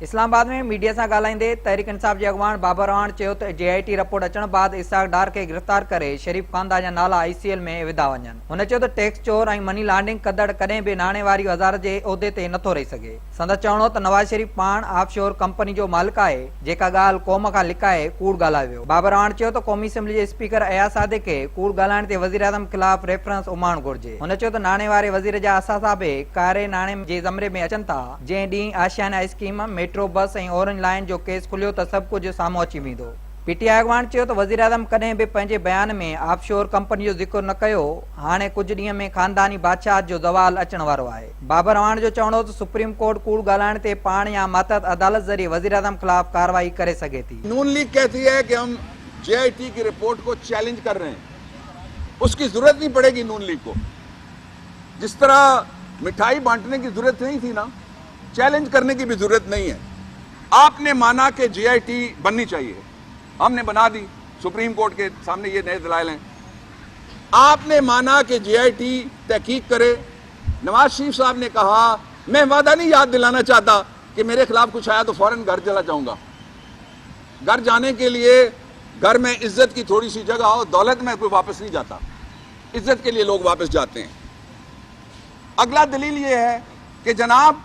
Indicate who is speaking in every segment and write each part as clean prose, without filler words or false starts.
Speaker 1: इस्लामाबाद में मीडिया से ॻाल्हाईंदे तहरीक इंसाफ के अॻवान बाबर रहमान चयो त JIT रिपोर्ट अचण बाद इसाक डार के गिरफ़्तार करे शरीफ खानदान जा नाला ICL में विधा वञनि। हुन चयो त टैक्स चोर ऐं मनी लॉन्ड्रिंग कंदड़ कॾहिं बि नाणे वारी वज़ारत जे उहिदे ते नथो रही सघे। संदसि चवणो त नवाज़ शरीफ पाण ऑफशोर कंपनी जो मालिक आहे, जेका ॻाल्हि क़ौम खां लिकाए कूड़ ॻाल्हायो वियो। बाबर रहमान चयो त क़ौमी असेंबली जे स्पीकर अयाज सादिक खे कूड़ ॻाल्हाइण ते वज़ीर आज़म ख़िलाफ़ रेफरेंस उमाइणु घुरिजे। हुन चयो त नाणे वारे वज़ीर जा असासा बि कारे नाणे जे ज़मरे में अचनि था। जंहिं ॾींहुं आशियाना स्कीम, मेट्रो बस ऐं ऑरेंज लाइन जो केस खुलियो त सभु कुझु साम्हूं अची वेंदो। PTI अॻवान चयो त वज़ीर आज़म कॾहिं बि पंहिंजे बयान में ऑफशोर कंपनी जो ज़िक्र न कयो। हाणे कुझु ॾींहं में खानदानी बादशाहत जो ज़वाल अचण वारो आहे। बाबर रहमान जो चवणो त सुप्रीम कोर्ट कूड़ ॻाल्हाइण ते पाण या मातहत अदालत ज़रिए वज़ीर आज़म ख़िलाफ़ कार्रवाई करे सघे थी।
Speaker 2: नून लीग कहती है कि हम JIT की रिपोर्ट को चैलेंज कर रहे हैं, उसकी जरूरत नहीं पड़ेगी नून लीग को। जिस तरह मिठाई बांटने की जरूरत नहीं थी ना, चैलेंज करने की भी जरूरत नहीं है। आपने माना कि JIT बननी चाहिए, हमने बना दी, सुप्रीम कोर्ट के सामने ये नए दलाइल हैं। आपने माना कि JIT तहकीक करे। नवाज शरीफ साहब ने कहा मैं वादा नहीं याद दिलाना चाहता कि मेरे खिलाफ कुछ आया तो फौरन घर चला जाऊंगा। घर जाने के लिए घर में इज्जत की थोड़ी सी जगह हो, दौलत में कोई वापस नहीं जाता, इज्जत के लिए लोग वापस जाते हैं। अगला दलील ये है कि जनाब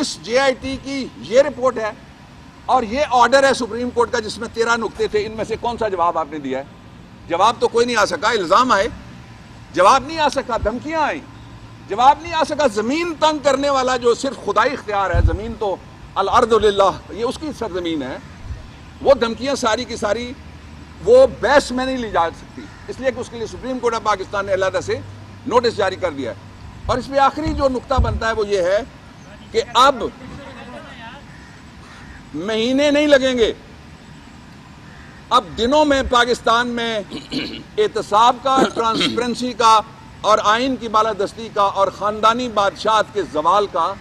Speaker 2: इस JIT की ये रिपोर्ट है और ये ऑर्डर है सुप्रीम कोर्ट का जिसमें 13 नुक्ते थे। इनमें से कौन सा जवाब आपने दिया है? जवाब तो कोई नहीं आ सका। इल्जाम आए, जवाब नहीं आ सका। धमकियां आई, जवाब नहीं आ सका। जमीन तंग करने वाला जो सिर्फ खुदाई इख्तियार है, जमीन तो अल अर्द लिल्लाह, ये उसकी सरजमीन है। वो धमकियां सारी की सारी वो बहस में नहीं ली जा सकती, इसलिए कि उसके लिए सुप्रीम कोर्ट ऑफ पाकिस्तान ने अलहदा से नोटिस जारी कर दिया है। और इसमें आखिरी जो नुक्ता बनता है वो ये है कि अब महीने नहीं लगेंगे, अब दिनों में पाकिस्तान में एहतसाब का, ट्रांसपेरेंसी का और आइन की बालादस्ती का और खानदानी बादशाहत के जवाल का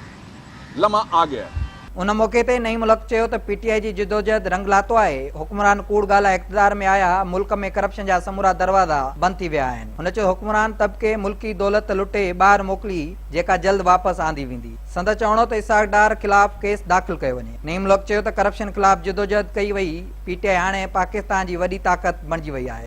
Speaker 2: लम्हा आ गया है।
Speaker 1: उन मौके ते नई मुल्क चयो त PTI जी जिदोजहद रंग लातो आहे। हुक्मरान कूड़ ॻाल्हाए इक़्तिदार में आया, मुल्क में करप्शन जा समूरा दरवाज़ा बंद थी विया आहिनि। हुन चयो हुक्मरान तबिके मुल्की दौलत लुटे ॿाहिरि मोकिली, जेका जल्द वापसि आंदी वेंदी। संदसि चवणो त इसाक डार ख़िलाफ़ केस दाख़िल कयो वञे। नई मुल्क चयो त करप्शन ख़िलाफ़ जिदोजहद कई वई, PTI हाणे पाकिस्तान जी वॾी ताक़त बणिजी वई आहे।